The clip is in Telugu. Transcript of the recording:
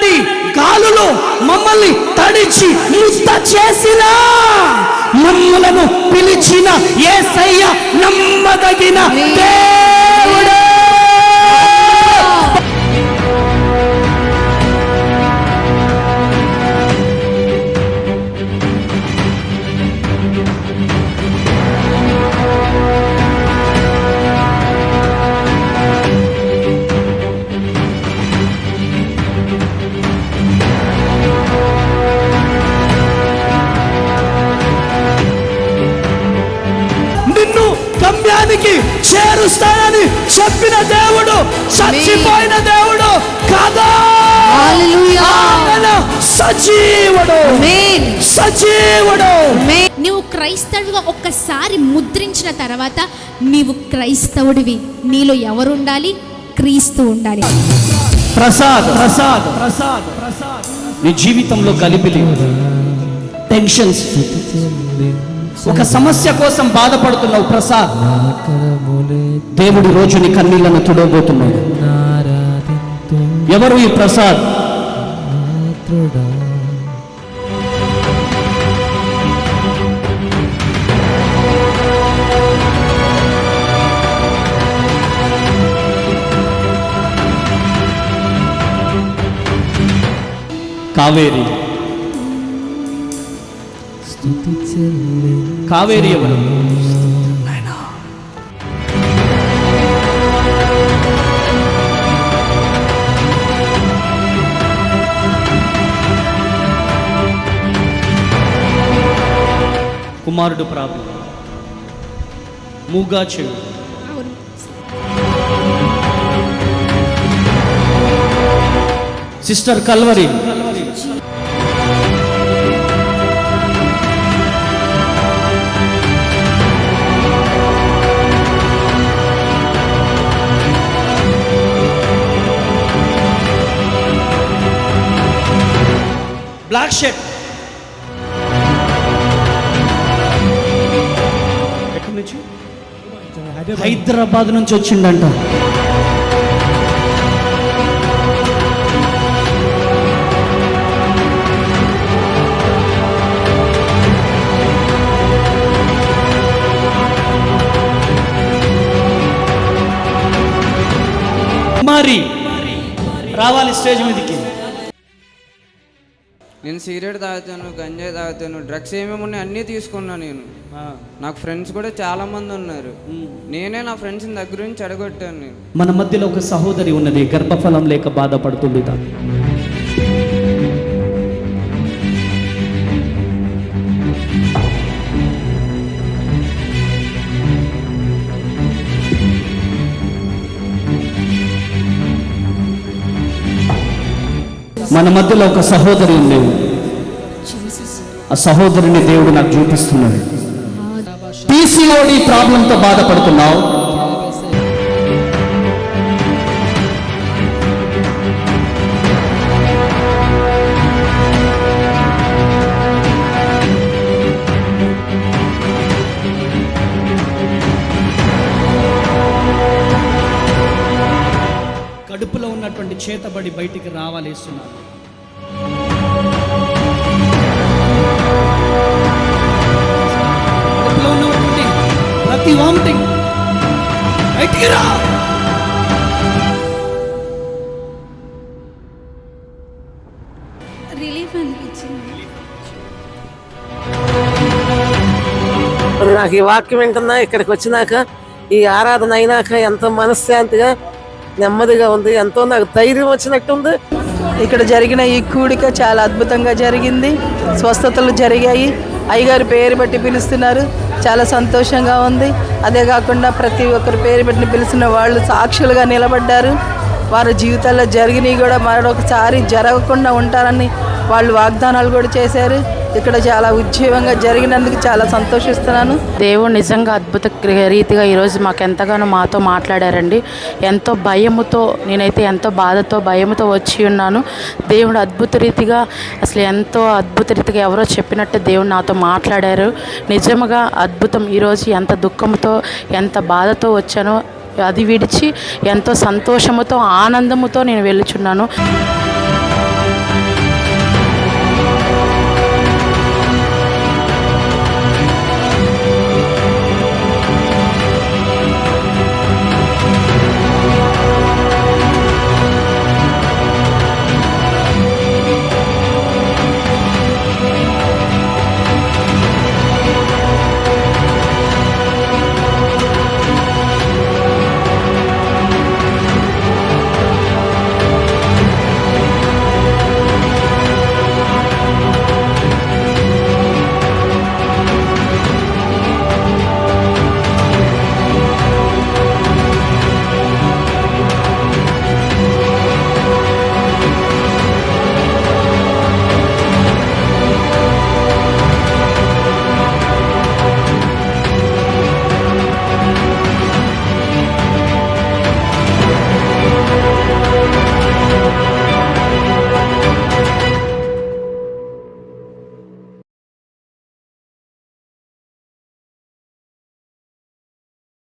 నుండి గాలులు మమ్మల్ని తడిచి ముద్ద చేసిన మమ్మలను పిలిచిన యేసయ్య నమ్మదగిన దేవుడు. గమ్యానికి చేరుస్తానని చెప్పిన దేవుడు చచ్చిపోయిన దేవుడు కాదా. సజీవుడు, సజీవుడు. నువ్వు క్రైస్తవుడిగా ఒక్కసారి ముద్రించిన తర్వాత నీవు క్రైస్తవుడివి. నీలో ఎవరు ఉండాలి? క్రీస్తు ఉండాలి. ప్రసాద్ ప్రసాద్ ప్రసాద్ ప్రసాద్ నీ జీవితంలో గలిబిలి, టెన్షన్స్, ఒక సమస్య కోసం బాధపడుతున్నావు. ప్రసాద్, దేవుడి రోజు నీ కన్నీళ్లను తుడవబోతున్నాడు. ఎవరు ఈ ప్రసాద్? కావేరి. కావేరి ఎవరు? కుమారుడు ప్రాబ్లం, మూగా చెడు. సిస్టర్ కల్వరి. Black shirt. ఎక్కడి నుంచి? హైదరాబాద్ నుంచి వచ్చిండంట. మరి రావాలి స్టేజ్ మీదకి. నేను సిగరెట్ తాగుతాను, గంజాయి తాగుతాను, డ్రగ్స్ ఏమేమి ఉన్నాయి అన్నీ తీసుకున్నా. నేను నాకు ఫ్రెండ్స్ కూడా చాలా మంది ఉన్నారు. నేనే నా ఫ్రెండ్స్ని దగ్గర నుంచి చెడగొట్టాను. నేను మన మధ్యలో ఒక సహోదరి ఉన్నది, గర్భఫలం లేక బాధపడుతుంది. మన మధ్యలో ఒక సహోదరి ఉంది. ఆ సహోదరిని దేవుడు నాకు చూపిస్తున్నాడు. PCOD ప్రాబ్లంతో బాధపడుతున్నావు. కడుపులో ఉన్నటువంటి చేతబడి బయటికి రావాలేస్తున్నారు. కడుపులో ఉన్నటువంటి ప్రతి వామిటింగ్ బయటికి రా. రిలీఫ్ అనిపించింది. నాకు ఈ వాక్యం వింటున్నా, ఇక్కడికి వచ్చినాక ఈ ఆరాధన అయినాక ఎంతో మనశ్శాంతిగా నెమ్మదిగా ఉంది. ఎంతో నాకు ధైర్యం వచ్చినట్టుంది. ఇక్కడ జరిగిన ఈ కూడిక చాలా అద్భుతంగా జరిగింది. స్వస్థతలు జరిగాయి. అయ్యగారి పేరు బట్టి పిలుస్తున్నారు. చాలా సంతోషంగా ఉంది. అదే కాకుండా ప్రతి ఒక్కరి పేరు బట్టి పిలిచిన వాళ్ళు సాక్షులుగా నిలబడ్డారు. వారి జీవితాల్లో జరిగినవి కూడా మరొకసారి జరగకుండా ఉంటారని వాళ్ళు వాగ్దానాలు కూడా చేశారు. ఇక్కడ చాలా ఉజ్జీవంగా జరిగినందుకు చాలా సంతోషిస్తున్నాను. దేవుడు నిజంగా అద్భుత రీతిగా ఈరోజు మాకు ఎంతగానో మాతో మాట్లాడారండి. ఎంతో భయముతో, నేనైతే ఎంతో బాధతో భయముతో వచ్చి ఉన్నాను. దేవుడు అద్భుత రీతిగా, అసలు ఎంతో అద్భుత రీతిగా ఎవరో చెప్పినట్టు దేవుడు నాతో మాట్లాడారు. నిజంగా అద్భుతం. ఈరోజు ఎంత దుఃఖంతో ఎంత బాధతో వచ్చానో అది విడిచి ఎంతో సంతోషముతో ఆనందముతో నేను వెళ్ళుచున్నాను.